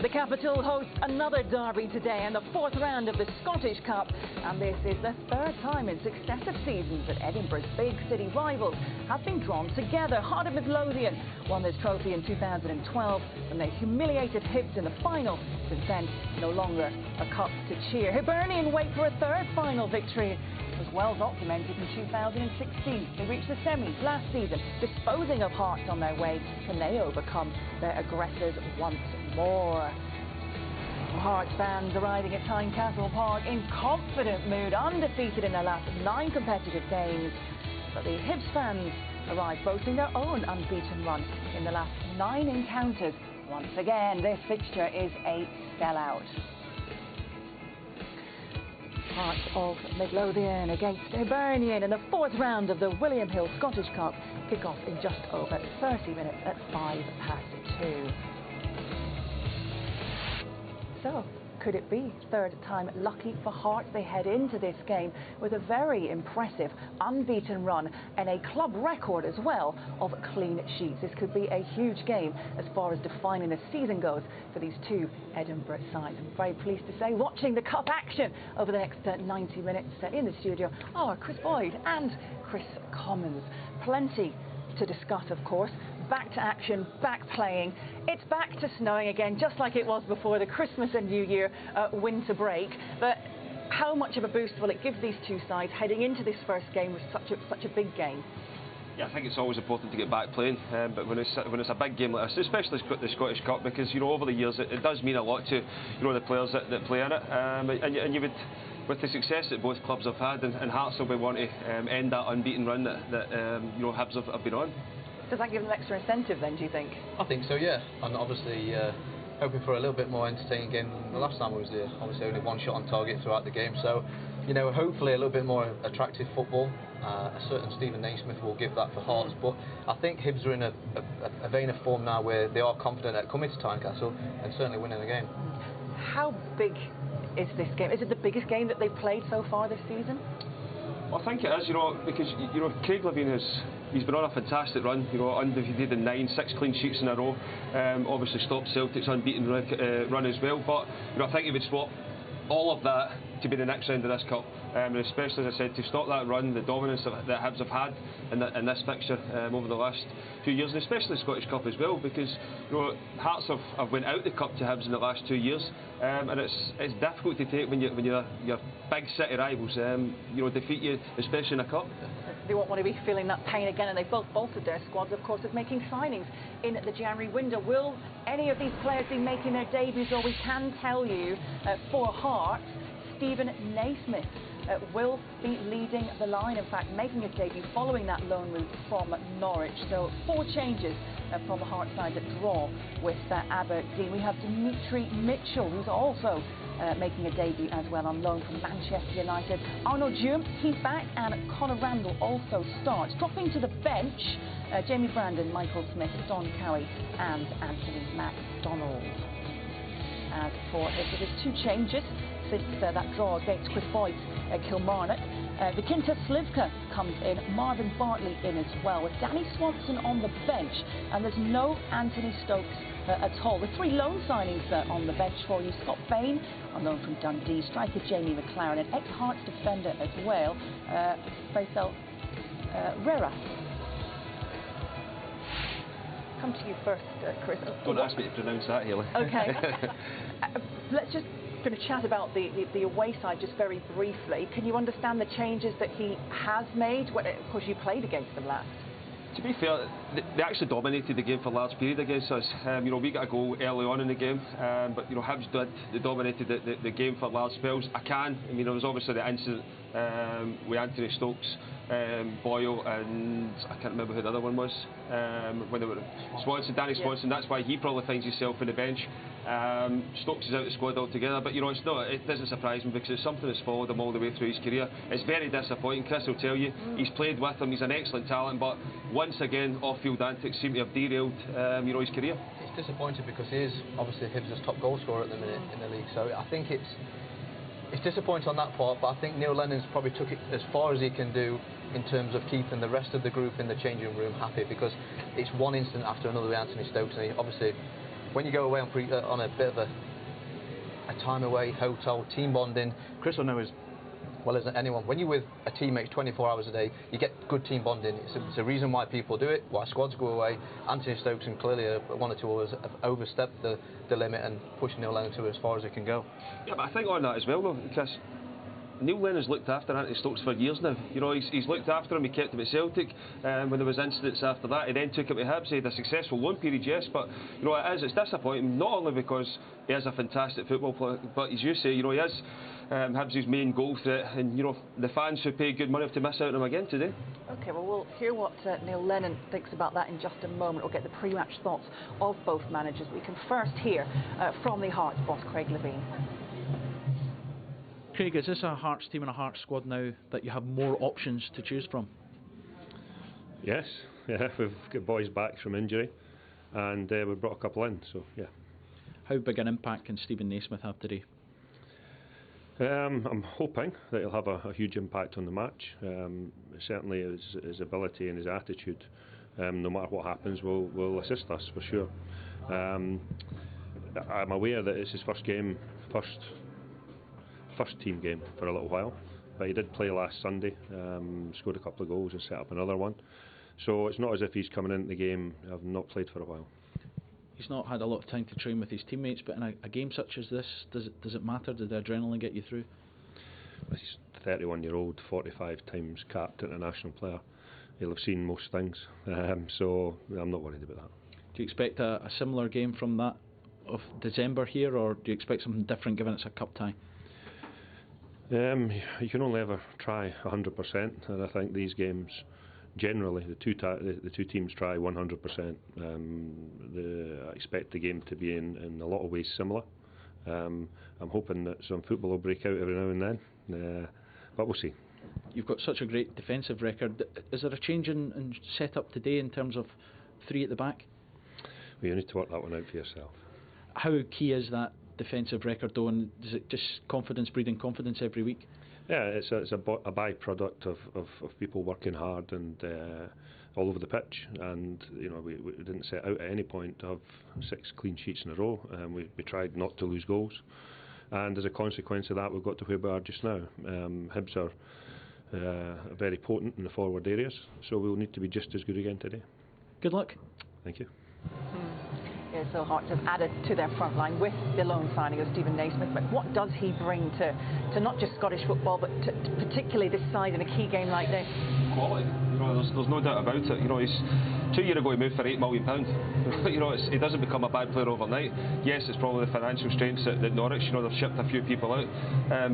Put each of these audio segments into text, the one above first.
The capital hosts another derby today in the fourth round of the Scottish Cup, and this is the third time in successive seasons that Edinburgh's big city rivals have been drawn together. Heart of Midlothian won this trophy in 2012 when they humiliated Hibs in the final. Since then, no longer a cup to cheer. Hibernian wait for a third final victory. It was well documented in 2016. They reached the semis last season, disposing of Hearts on their way when they overcome their aggressors once more. Hearts fans arriving at Tynecastle Park in confident mood, undefeated in their last 9 competitive games. But the Hibs fans arrived boasting their own unbeaten run in the last 9 encounters. Once again, this fixture is a sellout. Hearts of Midlothian against Hibernian in the fourth round of the William Hill Scottish Cup. Kick-off in just over 30 minutes at 2:05. So, could it be third time lucky for Hearts? They head into this game with a very impressive unbeaten run and a club record as well of clean sheets. This could be a huge game as far as defining the season goes for these two Edinburgh sides. I'm very pleased to say, watching the cup action over the next 90 minutes in the studio are Chris Boyd and Chris Commons. Plenty to discuss, of course. Back to action, back playing. It's back to snowing again, just like it was before the Christmas and New Year winter break. But how much of a boost will it give these two sides heading into this first game with such a big game? Yeah, I think it's always important to get back playing, but when it's a big game like this, especially the Scottish Cup, because over the years it does mean a lot to the players that play in it, and you would, with the success that both clubs have had, and Hearts will be wanting to end that unbeaten run that Hibs have been on. Does that give them extra incentive then, do you think? I think so, yeah. And obviously hoping for a little bit more entertaining game than the last time we was there. Obviously only one shot on target throughout the game, so hopefully a little bit more attractive football. A certain Stephen Naismith will give that for Hearts, but I think Hibs are in a vein of form now where they are confident at coming to Tynecastle and certainly winning the game. How big is this game? Is it the biggest game that they've played so far this season? I think it is, because Craig Levein he's been on a fantastic run, undefeated in 9, 6 clean sheets in a row. Obviously stopped Celtic's unbeaten run as well, but I think he would swap all of that to be the next round of this cup, and especially, as I said, to stop that run, the dominance that Hibs have had in this fixture over the last few years, and especially the Scottish Cup as well, because Hearts have went out the cup to Hibs in the last 2 years, and it's difficult to take when your big city rivals defeat you, especially in a cup. They won't want to be feeling that pain again, and they've both bolstered their squads, of course, of making signings in the January window. Will any of these players be making their debuts? Or we can tell you for Hearts, Stephen Naismith will be leading the line, in fact making his debut following that loan move from Norwich. So 4 changes from the Hearts side that draw with Aberdeen. We have Dimitri Mitchell, who's also making a debut as well on loan from Manchester United. Arnold Djoum, he's back, and Conor Randall also starts. Dropping to the bench, Jamie Brandon, Michael Smith, Don Cowie and Anthony MacDonald. As for Hibs, there's 2 changes since that draw against Chris Boyd's Kilmarnock. Vikinta Slivka comes in, Marvin Bartley in as well, with Danny Swanson on the bench, and there's no Anthony Stokes at all. The 3 loan signings on the bench for you: Scott Bain on loan from Dundee, striker Jamie McLaren, and ex-Hearts defender as well, Faisal Rera. Come to you first, Chris. Don't ask me to pronounce that, Haley. Okay. Let's just going to chat about the away side just very briefly. Can you understand the changes that he has made? Well, of course, you played against them last. To be fair, they actually dominated the game for a large period against us. We got a goal early on in the game, but Hibs they dominated the game for large spells. There was obviously the incident with Anthony Stokes, Boyle, and I can't remember who the other one was, when they were Danny Swanson. That's why he probably finds himself on the bench. Stokes is out of the squad altogether, but it doesn't surprise me, because it's something that's followed him all the way through his career. It's very disappointing. Chris will tell you, he's played with him, he's an excellent talent, but once again off-field antics seem to have derailed his career. It's disappointing because he is obviously Hibs' top goal scorer at the minute in the league, so I think it's disappointing on that part, but I think Neil Lennon's probably took it as far as he can do in terms of keeping the rest of the group in the changing room happy, because it's one incident after another with Anthony Stokes, and he obviously when you go away on a bit of a time away, hotel, team bonding, Chris will know as well as anyone, when you're with a teammate 24 hours a day, you get good team bonding. It's a reason why people do it, why squads go away. Anthony Stokes and clearly 1 or 2 others have overstepped the limit and pushed Neil Lennon to as far as it can go. Yeah, but I think on that as well, though, Chris, Neil Lennon's looked after Anthony Stokes for years now. You know, he's looked after him. He kept him at Celtic. When there was incidents after that, he then took him to Hibs. He had a successful loan period, yes, but you know, it's disappointing, not only because he is a fantastic football player, but as you say, you know, he is Hibs' main goal threat, and you know, the fans who pay good money have to miss out on him again today. Okay, well, we'll hear what Neil Lennon thinks about that in just a moment. We'll get the pre-match thoughts of both managers. We can first hear from the Hearts boss, Craig Levine. Craig, is this a Hearts team and a Hearts squad now that you have more options to choose from? Yes, yeah, we've got boys back from injury, and we've brought a couple in, so yeah. How big an impact can Stephen Naismith have today? I'm hoping that he'll have a huge impact on the match. Certainly his ability and his attitude, no matter what happens, will assist us for sure. I'm aware that it's his first team game for a little while, but he did play last Sunday, scored a couple of goals and set up another one. So it's not as if he's coming into the game having not played for a while. He's not had a lot of time to train with his teammates, but in a game such as this, does it matter? Did the adrenaline get you through? He's a 31-year-old, 45 times capped international player. He'll have seen most things, so I'm not worried about that. Do you expect a similar game from that of December here, or do you expect something different given it's a cup tie? You can only ever try 100%, and I think these games, generally, the two teams try 100%. I expect the game to be in a lot of ways similar. I'm hoping that some football will break out every now and then, but we'll see. You've got such a great defensive record. Is there a change in setup today in terms of 3 at the back? Well, you need to work that one out for yourself. How key is that defensive record though, and is it just confidence breeding confidence every week? Yeah, it's a byproduct of people working hard and all over the pitch, and you know, we didn't set out at any point to have 6 clean sheets in a row, and we tried not to lose goals, and as a consequence of that we've got to where we are just now. Hibs are very potent in the forward areas, so we'll need to be just as good again today. Good luck. Thank you. Yeah, so Hearts have added to their front line with the loan signing of Stephen Naismith, but what does he bring to not just Scottish football, but to particularly this side in a key game like this? Quality. You know, there's no doubt about it. You know, he's 2 years ago he moved for £8 million. You know, he doesn't become a bad player overnight. Yes, it's probably the financial strengths at Norwich. You know, they've shipped a few people out.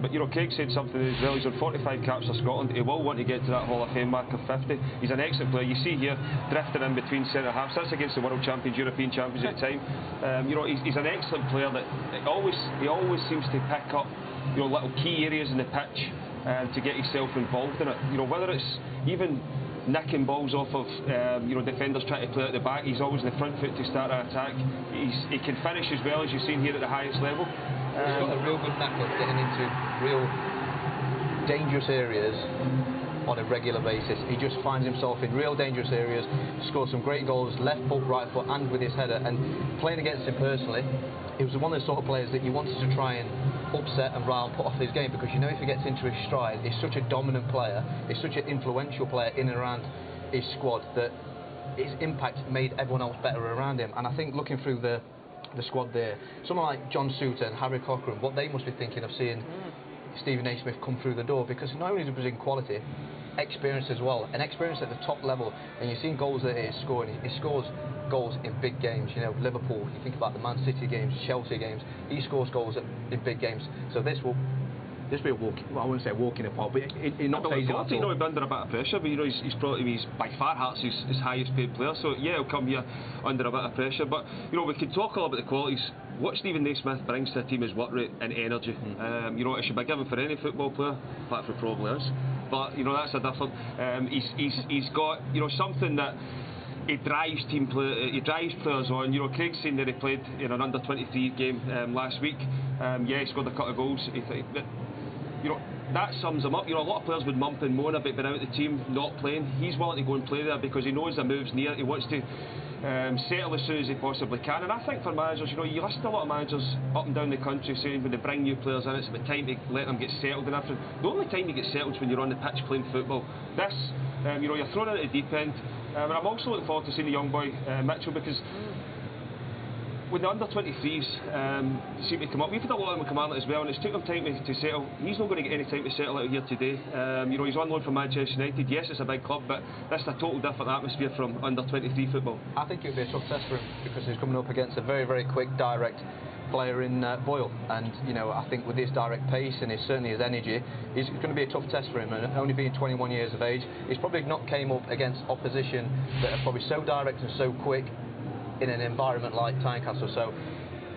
But you know, Craig said something as well. He's on 45 caps for Scotland. He will want to get to that Hall of Fame mark of 50. He's an excellent player. You see here drifting in between centre halves. That's against the world champions, European champions at the time. You know, he's an excellent player that he always seems to pick up, you know, little key areas in the pitch to get himself involved in it. You know, whether it's even nicking balls off of you know, defenders trying to play at the back, he's always in the front foot to start an attack. He can finish as well, as you've seen here at the highest level. He's got a real good knack of getting into real dangerous areas on a regular basis. He just finds himself in real dangerous areas, scores some great goals, left foot, right foot, and with his header. And playing against him personally, he was one of the sort of players that you wanted to try and upset and rile, put off his game, because you know if he gets into his stride, he's such a dominant player, he's such an influential player in and around his squad that his impact made everyone else better around him. And I think looking through the squad there, someone like John Souttar and Harry Cochrane, what they must be thinking of seeing Stephen Naismith come through the door, because not only does he bring quality, experience as well, and experience at the top level. And you've seen goals that he's scoring. He scores goals in big games. You know, Liverpool, you think about the Man City games, Chelsea games, he scores goals in big games. So this will be a walk, well, I wouldn't say a walk in the park, but it not phasing at all. You know, he's under a bit of pressure, but you know, he's by far Hearts' his highest paid player, so yeah, he'll come here under a bit of pressure. But you know, we can talk a lot about the qualities. What Stephen Naismith brings to a team is work rate and energy. You know, it should be given for any football player, apart from probably us. But you know, that's a different. He's got, you know, something that he drives players on. You know, Craig's saying that he played in an under-23 game last week. Yeah, he scored a couple of goals. You know, that sums him up. You know, a lot of players would moan about being out of the team, not playing. He's willing to go and play there because he knows the move's near. He wants to settle as soon as they possibly can. And I think for managers, you know, you listen to a lot of managers up and down the country saying when they bring new players in, it's about time to let them get settled and everything. The only time you get settled is when you're on the pitch playing football. This, you know, you're thrown into the deep end. And I'm also looking forward to seeing the young boy Mitchell, because when the under-23s seem to come up, we've had a lot of them come out as well, and it's taken him time to settle. He's not going to get any time to settle out here today. You know, he's on loan from Manchester United. Yes, it's a big club, but this is a total different atmosphere from under-23 football. I think it would be a tough test for him, because he's coming up against a very, very quick, direct player in Boyle, and you know, I think with his direct pace and certainly his energy, it's going to be a tough test for him. And only being 21 years of age, he's probably not came up against opposition that are probably so direct and so quick in an environment like Tynecastle. So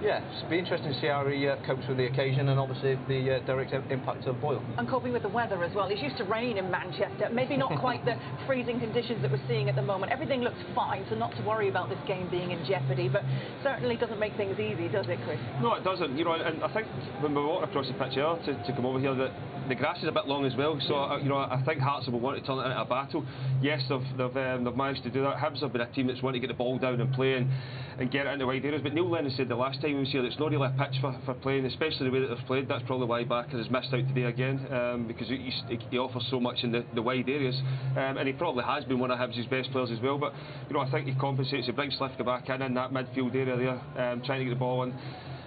yeah, it'll be interesting to see how he copes with the occasion, and obviously the direct impact of Boyle. And coping with the weather as well. It's used to rain in Manchester, maybe not quite the freezing conditions that we're seeing at the moment. Everything looks fine, so not to worry about this game being in jeopardy, but certainly doesn't make things easy, does it, Chris? No, it doesn't. You know, and I think when we walked across the pitch here to come over here, that the grass is a bit long as well, so you know, I think Hearts will want to turn it into a battle. Yes, they've managed to do that. Hibs have been a team that's wanting to get the ball down and play and get it into wide areas, but Neil Lennon said the last time he was here that it's not really a pitch for playing, especially the way that they've played. That's probably why Barker has missed out today again, because he offers so much in the wide areas, and he probably has been one of Hibs' best players as well. But you know, I think he compensates. He brings Slifka back in that midfield area there, trying to get the ball in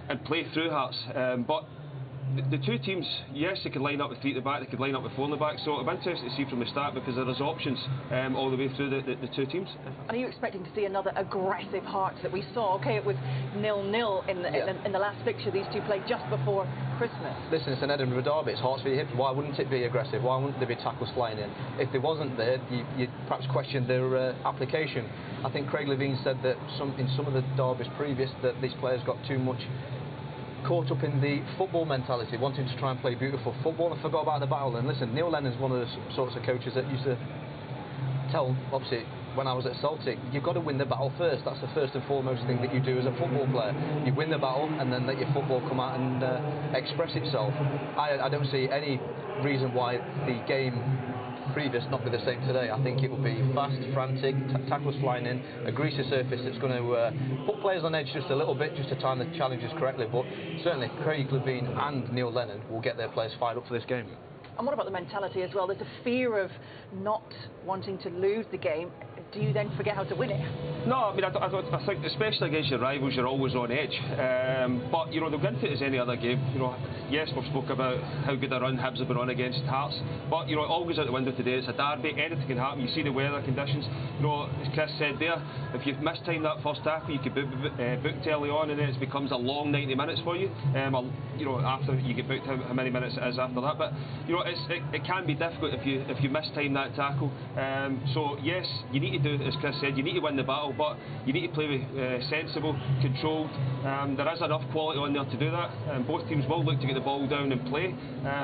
and play through Hearts. But the two teams, yes, they could line up with 3 at the back, they could line up with 4 in the back, so it'll be interesting to see from the start, because there is options all the way through the two teams. Are you expecting to see another aggressive Hearts that we saw? Okay, it was 0-0 in the last fixture these two played just before Christmas. Listen, it's an Edinburgh derby, it's Hearts v Hibs. Why wouldn't it be aggressive? Why wouldn't there be tackles flying in? If there wasn't there, you'd perhaps question their application. I think Craig Levine said that in some of the derbies previous that these players got too much caught up in the football mentality, wanting to try and play beautiful football and forgot about the battle. And listen, Neil Lennon's one of the sorts of coaches that used to tell, obviously, when I was at Celtic, you've got to win the battle first. That's the first and foremost thing that you do as a football player. You win the battle and then let your football come out and express itself. I don't see any reason why the game previous not be the same today. I think it will be fast, frantic, tackles flying in, a greasy surface that's going to put players on edge just a little bit, just to time the challenges correctly. But certainly Craig Levine and Neil Lennon will get their players fired up for this game. And what about the mentality as well? There's a fear of not wanting to lose the game. Do you then forget how to win it? No, I mean, I think especially against your rivals, you're always on edge. But you know, they'll go into it as any other game. You know, yes, we've spoke about how good a run Hibs have been on against Hearts, but you know, it all goes out the window today. It's a derby, anything can happen. You see the weather conditions. You know, as Chris said there, if you've missed time that first tackle, you could booked early on, and then it becomes a long 90 minutes for you. You know, after you get booked, how many minutes it is after that. But you know, it can be difficult if you miss time that tackle. So yes, you need to do, as Chris said, you need to win the battle, but you need to play with sensible, controlled. There is enough quality on there to do that. Both teams will look to get the ball down and play.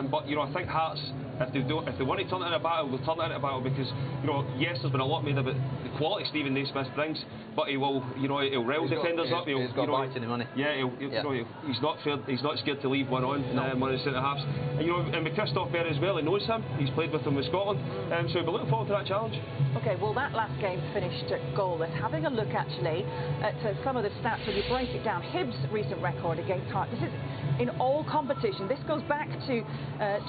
But you know, I think Hearts, if they want to turn it into a battle, they'll turn it into a battle, because you know, yes, there's been a lot made about the quality Stephen Naismith brings, but he will, you know, he'll rile defenders up. He's got bite in him, hasn't he? Yeah, you know, he's not scared to leave one on, one of the centre halves. And you know, and with Christoph Berry as well, he knows him. He's played with him with Scotland, so we'll be looking forward to that challenge. Okay, well, that last game finished goalless. Having a look actually at some of the stats, when you break it down, Hibs' recent record against Hearts. This is in all competition. This goes back to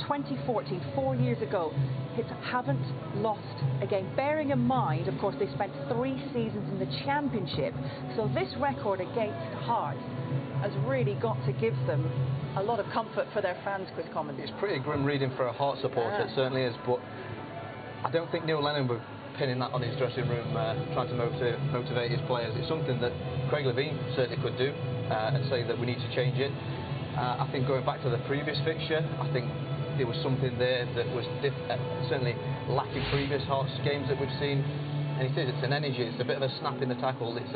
2014, 4 years ago. Hibs haven't lost a game. Bearing in mind, of course, they spent 3 seasons in the Championship, so this record against Hearts has really got to give them a lot of comfort for their fans, Chris Common. It's pretty grim reading for a Hearts supporter, it certainly is, but I don't think Neil Lennon would pinning that on his dressing room, trying to motivate his players. It's something that Craig Levine certainly could do, and say that we need to change it. I think going back to the previous fixture, I think there was something there that was certainly lacking previous Hearts games that we've seen, and it's an energy, it's a bit of a snap in the tackle, it's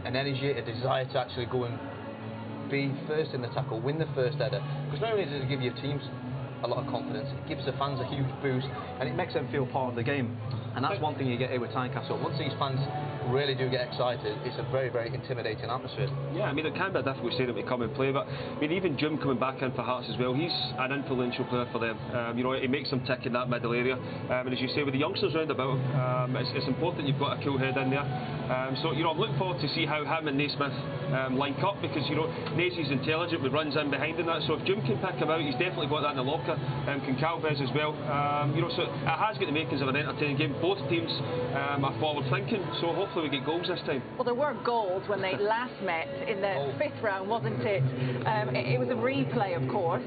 an energy, a desire to actually go and be first in the tackle, win the first header, because not only does it give your teams a lot of confidence, it gives the fans a huge boost, and it makes them feel part of the game. And that's one thing you get here with Tynecastle. Once these fans really do get excited, it's a very, very intimidating atmosphere. Yeah, I mean, it can be a difficult stadium to come and play, but I mean, even Jim coming back in for Hearts as well, he's an influential player for them. You know, he makes them tick in that middle area, and as you say, with the youngsters round about him, it's important you've got a cool head in there. So, you know, I'm looking forward to see how him and Naismith link up, because, you know, Naismith's intelligent, but runs in behind in that, so if Jim can pick him out, he's definitely got that in the locker, can Calvez as well. You know, so it has got the makings of an entertaining game. Both teams are forward thinking, so hopefully we get goals this time. Well, there were goals when they last met in the 5th round, wasn't it? It was a replay, of course,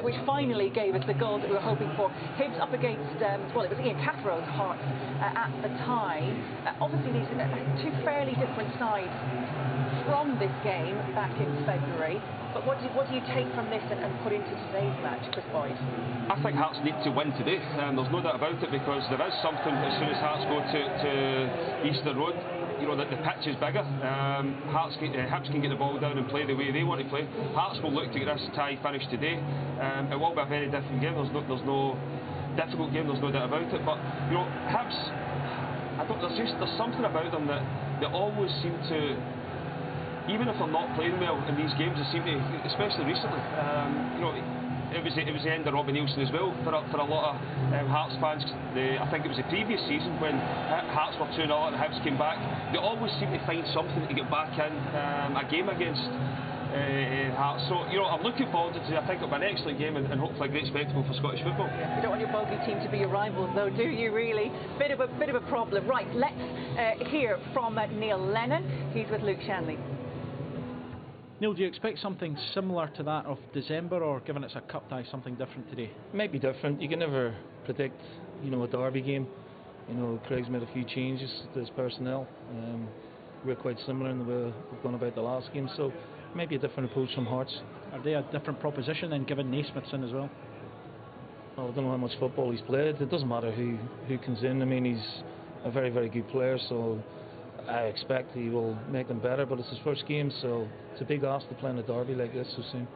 which finally gave us the goals that we were hoping for. Hibs up against, well, it was Ian Cathro's Hearts at the time. Obviously, these are two fairly different sides from this game back in February. But what do you take from this and put into today's match, Chris Boyd? I think Hearts need to win today. There's no doubt about it, because there is something as soon as Hearts go to Easter Road. You know, that the pitch is bigger. Hibs can get the ball down and play the way they want to play. Hearts will look to get this tie finished today. It will be a very different game. There's no difficult game. There's no doubt about it. But you know, Hibs, there's something about them that they always seem to. Even if they're not playing well in these games, they seem to, especially recently, you know, it was the end of Robbie Nielsen as well for a lot of Hearts fans. I think it was the previous season when Hearts were 2-0 and Hibs came back. They always seem to find something to get back in a game against Hearts. So, you know, I'm looking forward to it. I think it'll be an excellent game and hopefully a great spectacle for Scottish football. You don't want your bogey team to be your rivals, though, do you? Really, bit of a problem. Right, let's hear from Neil Lennon. He's with Luke Shanley. Neil, do you expect something similar to that of December, or given it's a cup tie, something different today? It might be different. You can never predict, you know, a derby game. You know, Craig's made a few changes to his personnel. We're quite similar in the way we've gone about the last game, so maybe a different approach from Hearts. Are they a different proposition then, given Naismith's in as well? Well, I don't know how much football he's played. It doesn't matter who comes in. I mean, he's a very, very good player, so I expect he will make them better, but it's his first game, so it's a big ask to play in a derby like this so soon.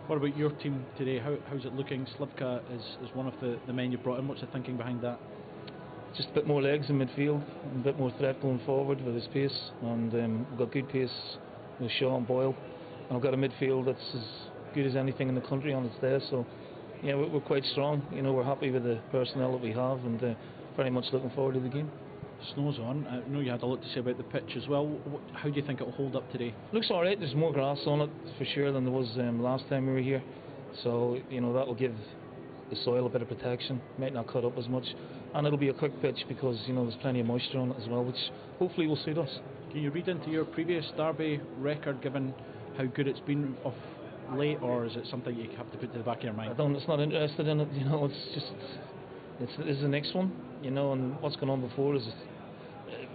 What about your team today? How's it looking? Slivka is one of the men you brought in. What's the thinking behind that? Just a bit more legs in midfield, a bit more threat going forward with his pace, and we've got good pace with Shaw and Boyle, and we've got a midfield that's as good as anything in the country on its day, so yeah, we're quite strong. You know, we're happy with the personnel that we have, and very much looking forward to the game. Snow's on. I know you had a lot to say about the pitch as well. How do you think it will hold up today? Looks alright. There's more grass on it for sure than there was last time we were here, so you know that will give the soil a bit of protection. Might not cut up as much, and it'll be a quick pitch because you know there's plenty of moisture on it as well, which hopefully will suit us. Can you read into your previous derby record, given how good it's been of late, or is it something you have to put to the back of your mind? It's not interested in it. You know, it's just this is the next one. You know, and what's gone on before is,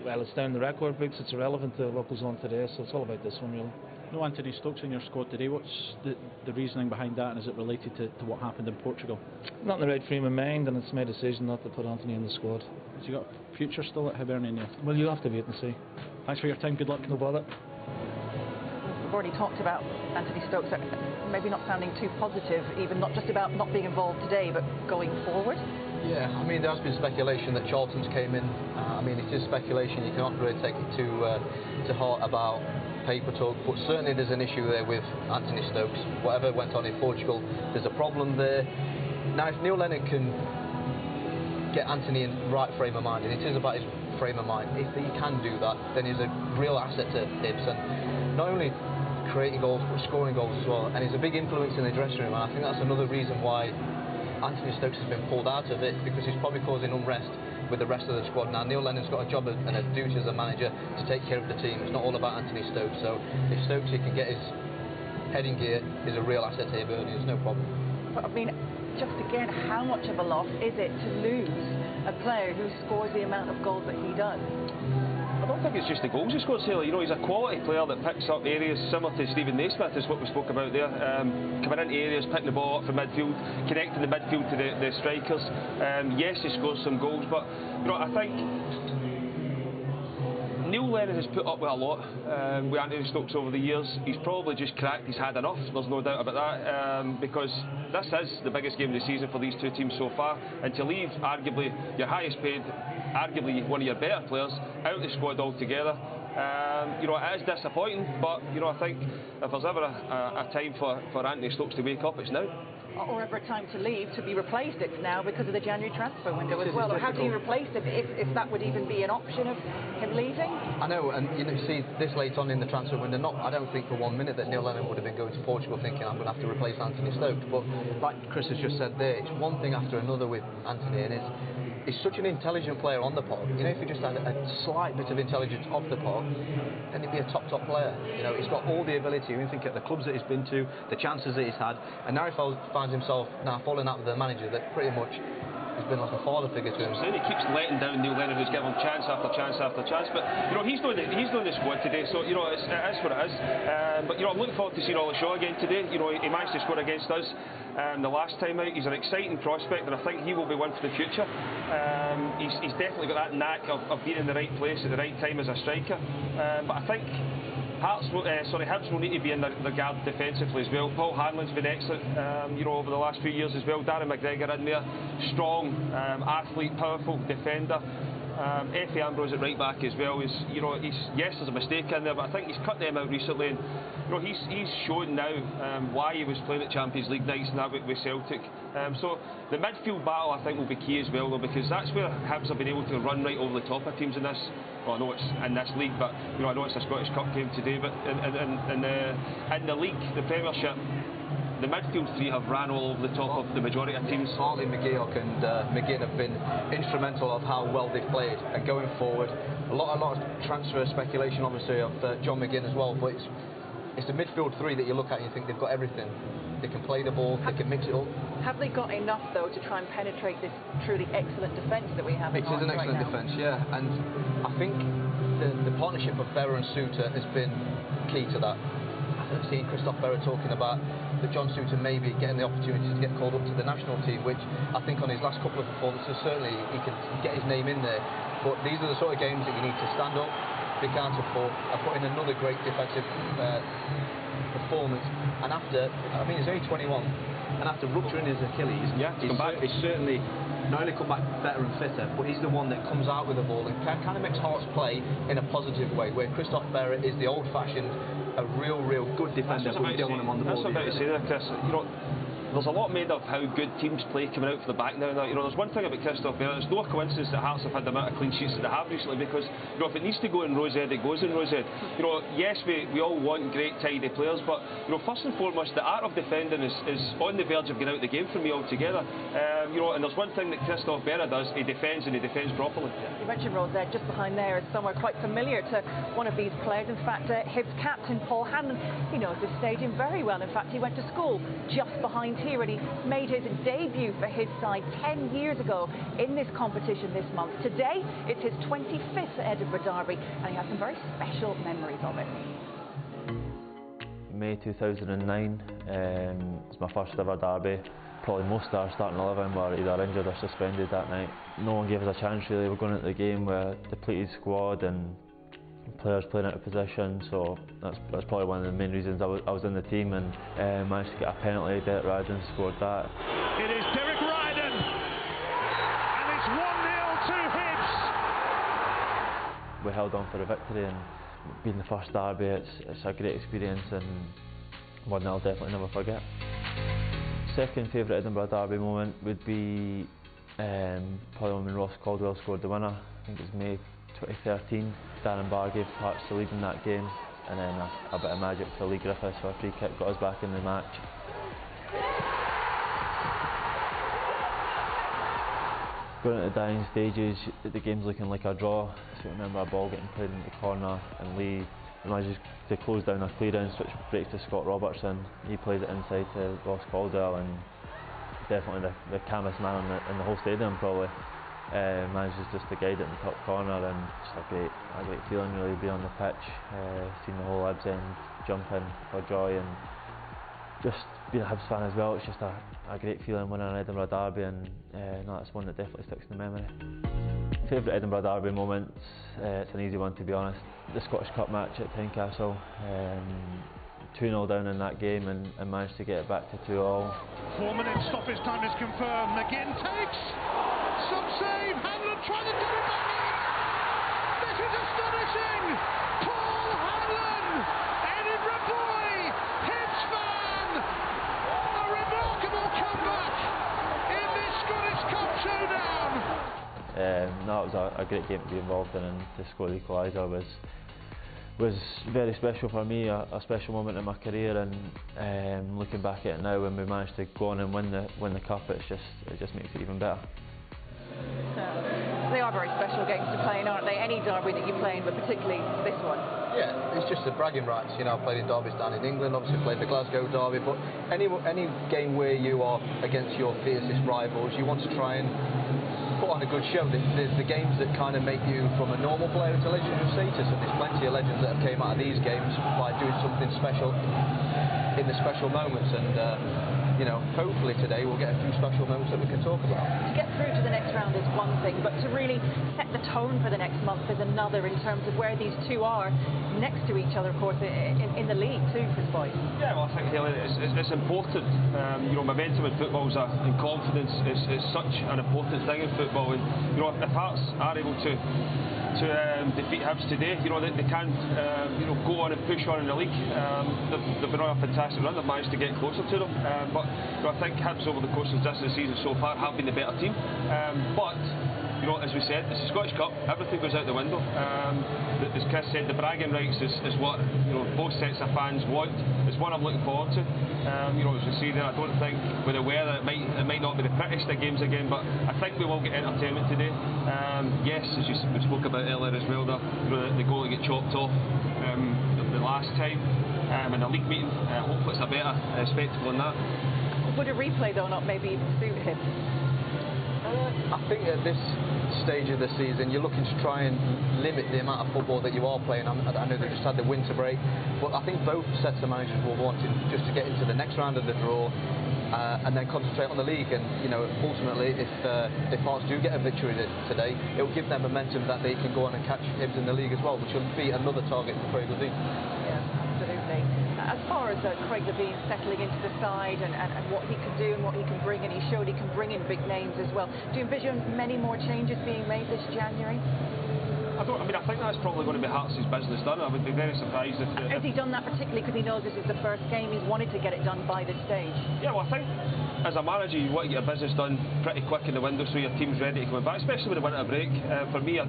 well, it's down the record books. It's irrelevant to what goes on today, so it's all about this one really. No Anthony Stokes in your squad today. What's the reasoning behind that, and is it related to what happened in Portugal? Not in the right frame of mind, and it's my decision not to put Anthony in the squad. Has he got a future still at Hibernian? Well, you'll have to wait and see. Thanks for your time. Good luck. No bother. We've already talked about Anthony Stokes, maybe not sounding too positive, even not just about not being involved today, but going forward. Yeah, I mean, there has been speculation that Charlton's came in. I mean, it is speculation. You cannot really take it to heart about paper talk, but certainly there's an issue there with Anthony Stokes. Whatever went on in Portugal, there's a problem there. Now, if Neil Lennon can get Anthony in the right frame of mind, and it is about his frame of mind, if he can do that, then he's a real asset to Hibs, and not only creating goals, but scoring goals as well. And he's a big influence in the dressing room, and I think that's another reason why Anthony Stokes has been pulled out of it, because he's probably causing unrest with the rest of the squad. Now, Neil Lennon's got a job and a duty as a manager to take care of the team. It's not all about Anthony Stokes, so if Stokes can get his head in gear, he's a real asset to Hibernian, there's no problem. But I mean, just again, how much of a loss is it to lose a player who scores the amount of goals that he does? I don't think it's just the goals he scores, Taylor. You know, he's a quality player that picks up areas similar to Stephen Naismith, is what we spoke about there. Coming into areas, picking the ball up from midfield, connecting the midfield to the strikers. Yes, he scores some goals, but you know, I think Neil Lennon has put up with a lot with Anthony Stokes over the years. He's probably just cracked, he's had enough, there's no doubt about that, because this is the biggest game of the season for these two teams so far, and to leave arguably your highest paid, arguably one of your better players out of the squad altogether, You know, it is disappointing, but you know, I think if there's ever a time for Anthony Stokes to wake up, it's now. Or ever a time to leave, to be replaced, it's now because of the January transfer window as well. Or how do you replace him if that would even be an option of him leaving? I know, and you know, see, this late on in the transfer window, I don't think for 1 minute that Neil Lennon would have been going to Portugal thinking I'm going to have to replace Anthony Stokes. But like Chris has just said there, it's one thing after another with Anthony, and he's such an intelligent player on the park. You know, if he just had a slight bit of intelligence off the park, then he'd be a top player. You know, he's got all the ability. You think at the clubs that he's been to, the chances that he's had, and now he finds himself now falling out with a manager that pretty much has been like a father figure to him. He keeps letting down Neil Lennon, who's given him chance after chance after chance. But you know, he's doing the squad today, so you know it is what it is. But you know, I'm looking forward to seeing Ollie Shaw again today. You know, he managed to score against us the last time out. He's an exciting prospect, and I think he will be one for the future. He's definitely got that knack of being in the right place at the right time as a striker. But I think Hibs will need to be in their guard defensively as well. Paul Hanlon's been excellent, you know, over the last few years as well. Darren McGregor in there, strong athlete, powerful defender. Effie Ambrose at right back as well. You know, yes, there's a mistake in there, but I think he's cut them out recently, and you know, he's shown now why he was playing at Champions League nights and that with Celtic. So the midfield battle I think will be key as well, though, because that's where Hibs have been able to run right over the top of teams in this. Well, I know it's in this league, but you know, I know it's a Scottish Cup game today, but in the league, the Premiership, the midfield three have ran all over the top of the majority of teams. Hartley, McGeoch and McGinn have been instrumental of how well they've played. And going forward, a lot of transfer speculation, obviously, of John McGinn as well. But it's the midfield three that you look at and you think they've got everything. They can play the ball, they can mix it all. Have they got enough, though, to try and penetrate this truly excellent defence that we have? It is an excellent defence, yeah. And I think the partnership of Berra and Suter has been key to that. I've seen Christophe Berra talking about that John Suter maybe getting the opportunity to get called up to the national team, which I think on his last couple of performances certainly he can get his name in there. But these are the sort of games that you need to stand up, be counted for, and put in another great defensive performance. And after, I mean, he's only 21, and after rupturing his Achilles, he's certainly not only come back better and fitter, but he's the one that comes out with the ball and kind of makes Hearts play in a positive way, where Christophe Berra is the old-fashioned, a real good defender, but you don't want him on the ball. That's what I'm about to say there, Chris. You know, there's a lot made of how good teams play coming out for the back now. You know, there's one thing about Christophe Berra. It's no coincidence that Hearts have had the amount of clean sheets that they have recently, because you know, if it needs to go in Rosehead, it goes in Rosehead. You know, yes, we all want great, tidy players, but you know, first and foremost, the art of defending is on the verge of getting out the game for me altogether. You know, and there's one thing that Christophe Berra does: he defends, and he defends properly. You mentioned Rosehead. Just behind there is somewhere quite familiar to one of these players. In fact, Hibs captain Paul Hanlon, he knows this stadium very well. In fact, he went to school just behind here, and he made his debut for his side 10 years ago in this competition this month. Today, it's his 25th Edinburgh derby, and he has some very special memories of it. May 2009, it's my first ever derby. Probably most of our starting 11 were either injured or suspended that night. No one gave us a chance really. We're going into the game with a depleted squad and players playing out of position, so that's probably one of the main reasons I was in the team, and managed to get a penalty. Derek Ryden scored that. It is Derek Ryden, and it's 1-0 to Hibs. We held on for the victory, and being the first derby, it's a great experience and one that I'll definitely never forget. Second favourite Edinburgh derby moment would be probably when Ross Caldwell scored the winner. I think it was May 2013. Darren Barr gave Hearts the lead in that game, and then a bit of magic to Lee Griffiths for a free kick got us back in the match. Going into the dying stages, the game's looking like a draw. So I remember a ball getting played in the corner, and Lee manages to close down a clearance, which breaks to Scott Robertson. He plays it inside to Ross Caldwell, and definitely the calmest man in the whole stadium probably. Manages just to guide it in the top corner, and just a great feeling really, be on the pitch, seeing the whole Hibs end jumping for joy, and just being a Hibs fan as well. It's just a great feeling winning an Edinburgh derby, and no, that's one that definitely sticks in the memory. Favourite Edinburgh derby moments, it's an easy one to be honest. The Scottish Cup match at Tynecastle, 2-0 down in that game and managed to get it back to 2-all. 4 minutes stoppage time is confirmed. McGinn takes some save. Hanlon trying to do it back in. This is astonishing! Paul Hanlon! Edinburgh boy! Hibs fan! A remarkable comeback in this Scottish Cup showdown! No, it was a great game to be involved in, and to score the equaliser was very special for me, a special moment in my career, and looking back at it now, when we managed to go on and win the cup, it just makes it even better. They are very special games to play in, aren't they? Any derby that you play in, but particularly this one. Yeah, it's just the bragging rights. You know, I've played in derbies down in England, obviously played the Glasgow derby, but any game where you are against your fiercest rivals, you want to try and put on a good show. There's the games that kind of make you from a normal player to legendary status, and there's plenty of legends that have came out of these games by doing something special in the special moments, and you know, hopefully today we'll get a few special moments that we can talk about. To get through to the next round is one thing, but to really set the tone for the next month is another, in terms of where these two are next to each other, of course, in the league too, for the boys. Yeah, well, I think, Helen, it's important. You know, momentum in football and confidence is such an important thing in football, and you know, if Hearts are able to defeat Hibs today, you know, they can you know, go on and push on in the league. They've been on a fantastic run. They've managed to get closer to them, but you know, I think Hibs over the course of this season so far have been the better team. But you know, as we said, it's the Scottish Cup. Everything goes out the window. As Chris said, the bragging rights is what, you know, both sets of fans want. It's what I'm looking forward to. You know, as we see there, I don't think with the weather it might not be the prettiest of games again, but I think we will get entertainment today. Yes, as we spoke about earlier as well, you know, the goal that get chopped off the last time in the league meeting. Hopefully it's a better spectacle than that. Would a replay though not maybe even suit him? I think at this stage of the season you're looking to try and limit the amount of football that you are playing. I know they just had the winter break, but I think both sets of managers will want just to get into the next round of the draw and then concentrate on the league. And you know, ultimately, if Hearts do get a victory today, it will give them momentum that they can go on and catch Hibs in the league as well, which will be another target for Craig Levein. Yeah, absolutely. As far as Craig Levein settling into the side and what he can do and what he can bring, and he showed he can bring in big names as well, do you envision many more changes being made this January? I think that's probably going to be Hearts' business done. I would be very surprised if... Has he done that particularly because he knows this is the first game? He's wanted to get it done by this stage. Yeah, well, I think as a manager you want to get a business done pretty quick in the window so your team's ready to come back, especially with the winter break. For me,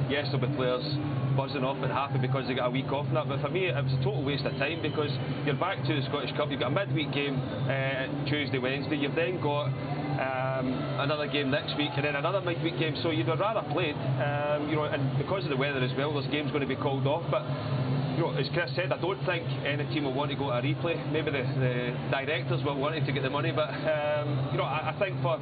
yes, there'll be players buzzing off and happy because they got a week off and that, but for me it was a total waste of time, because you're back to the Scottish Cup, you've got a midweek game Tuesday, Wednesday, you've then got another game next week and then another midweek game, so you'd rather play it, you know, and because of the weather as well, there's games going to be called off. But you know, as Chris said, I don't think any team will want to go to a replay. Maybe the directors will want to get the money, but you know, I think for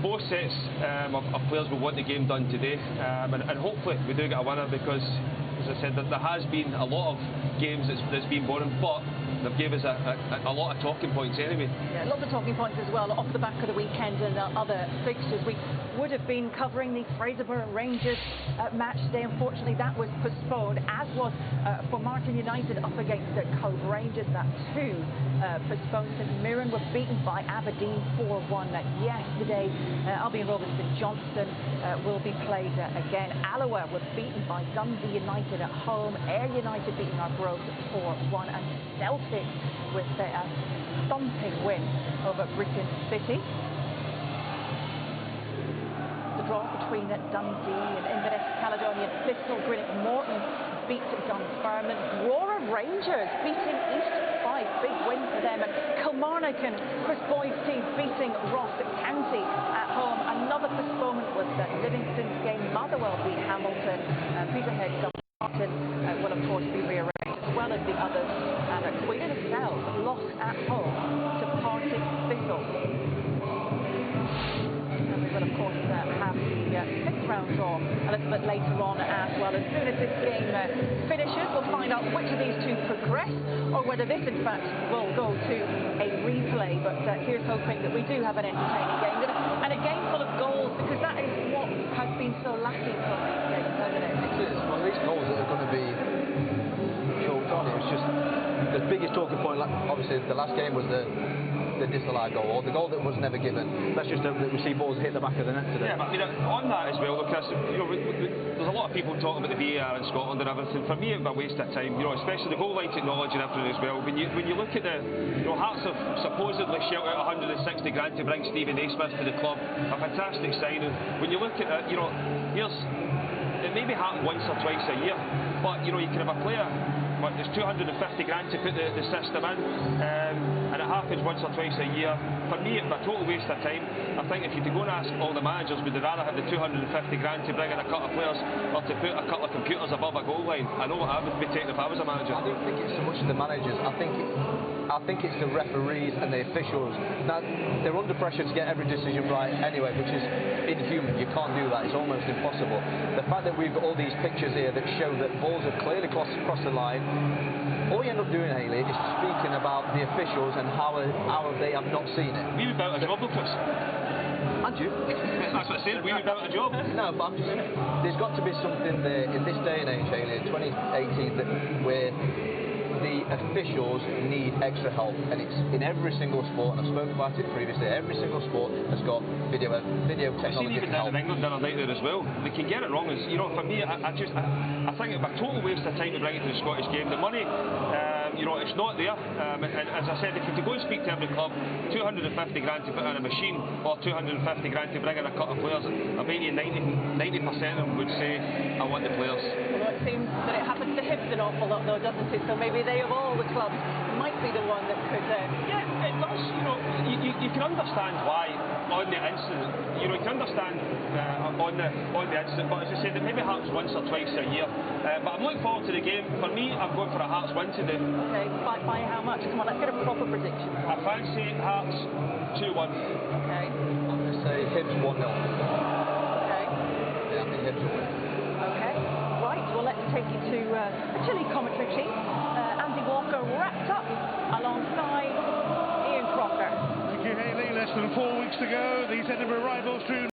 both sets of players will want the game done today, and hopefully we do get a winner, because as I said, there has been a lot of games that's been boring, but they've gave us a lot of talking points anyway. Yeah, lots of talking points as well off the back of the weekend and other fixtures. We would have been covering the Fraserburgh Rangers match today. Unfortunately, that was postponed, as was for Martin United up against the Cove Rangers. That too postponed. St Mirren were beaten by Aberdeen 4-1 yesterday. Albion Rovers St Johnstone will be played again. Alloa were beaten by Dundee United at home. Ayr United beating Arbroath 4-1, and Celtic with a thumping win over Brecon City. The draw between Dundee and Inverness Caledonian Thistle. Greenock Morton beat Dunfermline. Aurora Rangers beating East Fife. Big win for them. And Kilmarnock and Chris Boyd's team beating Ross County at home. Another postponement was Livingston's game. Motherwell beat Hamilton. Peterhead Dumbarton will of course be rearranged, as well as the others. And Queen themselves lost at home to Partick Thistle. And we will of course have the sixth round draw a little bit later on as well. As soon as this game finishes, we'll find out which of these two progress, or whether this in fact will go to a replay. But here's hoping that we do have an entertaining game and a game full of goals, because that is what has been so lacking from these games, hasn't it? It is. Well, these goals that are going to be choked on. It was just the biggest talking point. Like, obviously, the last game was the the disallowed goal, or the goal that was never given. Let's just hope that we see balls hit the back of the net today. Yeah, but I mean, on that as well, Chris, there's a lot of people talking about the VAR in Scotland and everything. For me, it would be a waste of time, especially the goal line technology and everything as well. When you look at Hearts have supposedly shelled out 160 grand to bring Stephen Naismith to the club, a fantastic signing. When you look at it, it maybe happens once or twice a year, but you can have a player. But there's 250 grand to put the system in, and it happens once or twice a year. For me, it's a total waste of time. I think if you go and ask all the managers, would they rather have the 250 grand to bring in a couple of players or to put a couple of computers above a goal line? I know what I would be taking if I was a manager. I don't think it's so much the managers. I think it's the referees and the officials. Now, they're under pressure to get every decision right anyway, which is inhuman. You can't do that. It's almost impossible. The fact that we've got all these pictures here that show that balls have clearly crossed the line, all you end up doing, Hayley, is speaking about the officials and how they have not seen it. We would be out of a job, Lucas. And you? That's what I said, we would be out of a job. No, but there's got to be something there in this day and age, Hayley, in 2018, where the officials need extra help, and it's in every single sport, and I've spoken about it previously. Every single sport has got video technology. I've seen even down in England the other night there as well. They can get it wrong. For me, I think it'd be a total waste of time to bring it to the Scottish game. The money, it's not there. And as I said, if you go and speak to every club, 250 grand to put in a machine or 250 grand to bring in a couple of players, I bet you 90% of them would say, I want the players. Well, it seems that it happens to Hibs an awful lot, though, doesn't it? So maybe they, of all the clubs, might be the one that could... Yeah, it does. You can understand why on the incident. You can understand on the incident, but as I said, it maybe happens once or twice a year. But I'm looking forward to the game. For me, I'm going for a Hearts win today. Okay, by how much? Come on, let's get a proper prediction. I fancy Hearts 2-1. Okay. I'm going to say Hibs 1-0. Okay. Yeah, I think Hibs will win. Okay. Right, well, let's take you to a chilly commentary team. Andy Walker wrapped up alongside Ian Crocker. Thank you, Hayley. Less than 4 weeks to go. These Edinburgh rivals drew